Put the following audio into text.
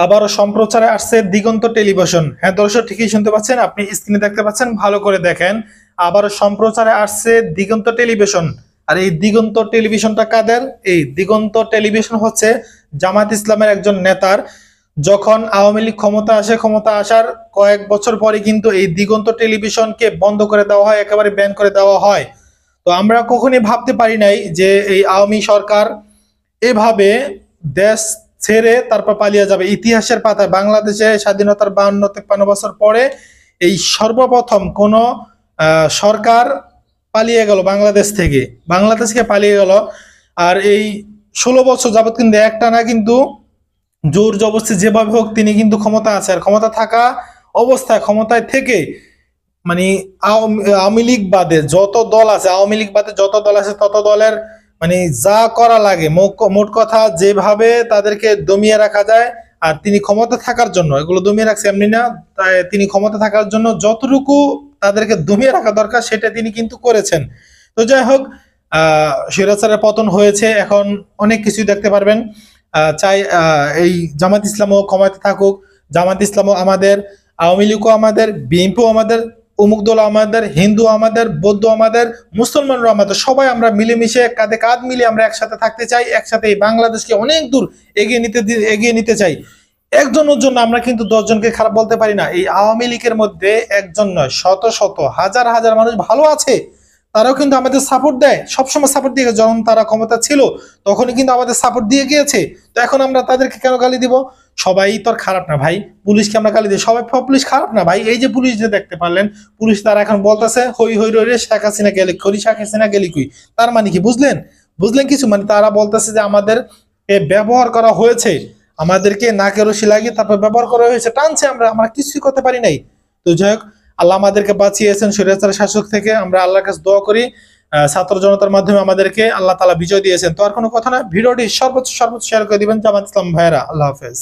আবারও সম্প্রচারে আসছে দিগন্ত টেলিভিশন। হ্যাঁ দর্শক, ঠিকই শুনতে পাচ্ছেন, আপনি স্ক্রিনে দেখতে পাচ্ছেন, ভালো করে দেখেন। আবারও সম্প্রচারে আসছে দিগন্ত টেলিভিশন। আর এই দিগন্ত টেলিভিশনটা কাদের? এই দিগন্ত টেলিভিশন হচ্ছে জামাত ইসলামের একজন নেতার। যখন আওয়ামী লীগ ক্ষমতা আসে, ক্ষমতা আসার কয়েক বছর পরে কিন্তু এই দিগন্ত টেলিভিশনকে বন্ধ করে দেওয়া হয়, একেবারে ব্যান করে দেওয়া হয়। তো আমরা কখনই ভাবতে পারি নাই যে এই আওয়ামী সরকার এভাবে দেশ ছেড়ে তারপর পালিয়ে যাবে। ইতিহাসের পাতায় বাংলাদেশে স্বাধীনতার 52-53 বছর পরে এই সর্বপ্রথম কোন সরকার পালিয়ে গেল বাংলাদেশকে পালিয়ে গেল। আর এই 16 বছর যাবত কিন্তু একটানা কিন্তু জোর জবরদস্তি যেভাবে হোক তিনি কিন্তু ক্ষমতা আছে। আর ক্ষমতা থাকা অবস্থায়, ক্ষমতায় থেকে মানে আওয়ামী লীগ বাদে যত দল আছে, আওয়ামী লীগ বাদে যত দল আছে তত দলের মানে যা করা লাগে, মোট কথা যেভাবে তাদেরকে দমিয়ে রাখা যায়। আর তিনি ক্ষমতা থাকার জন্য এগুলো দমিয়ে রাখছে এমনি না, তাই তিনি ক্ষমতা থাকার জন্য যতটুকু তাদেরকে দমিয়ে রাখা দরকার সেটা তিনি কিন্তু করেছেন। তো যাই হোক, স্বৈরাচারের পতন হয়েছে, এখন অনেক কিছুই দেখতে পারবেন। চাই এই জামাত ইসলামও ক্ষমতা থাকুক, জামাত ইসলামও আমাদের, আওয়ামী লীগও আমাদের, বিএনপিও আমাদের, অমুক দল আমাদের, হিন্দু আমাদের, বৌদ্ধ আমাদের, মুসলমানরা আমাদের, সবাই আমরা মিলেমিশে কাঁধে কাঁধ মিলিয়ে আমরা একসাথে থাকতে চাই, একসাথে এই বাংলাদেশকে অনেক দূর এগিয়ে নিতে চাই। একজনের জন্য আমরা কিন্তু 10 জনকে খারাপ বলতে পারি না। এই আওয়ামী লীগের মধ্যে একজন নয়, শত শত হাজার হাজার মানুষ ভালো আছে, তারাও কিন্তু আমাদের সাপোর্ট দেয়, সবসময় সাপোর্ট দিয়ে, যখন তারা ক্ষমতা ছিল তখনই কিন্তু আমাদের সাপোর্ট দিয়ে গিয়েছে। তো এখন আমরা তাদেরকে কেন গালি দিব? সবাই তো আর খারাপ না ভাই। পুলিশকে আমরা গালি দিই, সবাই পুলিশ খারাপ না ভাই। এই যে পুলিশ যে দেখতে পারলেন, পুলিশ তারা এখন বলতেছে হই হই রই রে শেখ হাসিনা গেলি করি, শেখ হাসিনা গেলি কই। তার মানে কি বুঝলেন কিছু? মানে তারা বলতেছে যে আমাদের ব্যবহার করা হয়েছে, আমাদেরকে নাকে রশি লাগিয়ে তারপর ব্যবহার করা হয়েছে, টানছে, আমরা কিছুই করতে পারি নাই। তো যাই হোক, আল্লাহ আমাদেরকে বাঁচিয়েছেন স্বৈরাচার শাসক থেকে। আমরা আল্লাহর কাছে দোয়া করি ছাত্র জনতার মাধ্যমে আমাদেরকে আল্লাহ তাআলা বিজয় দিয়েছেন। তো আর কোনো কথা না, ভিডিওটি সর্বোচ্চ শেয়ার করে দিবেন জামাত ইসলাম ভাইয়েরা। আল্লাহ হাফেজ।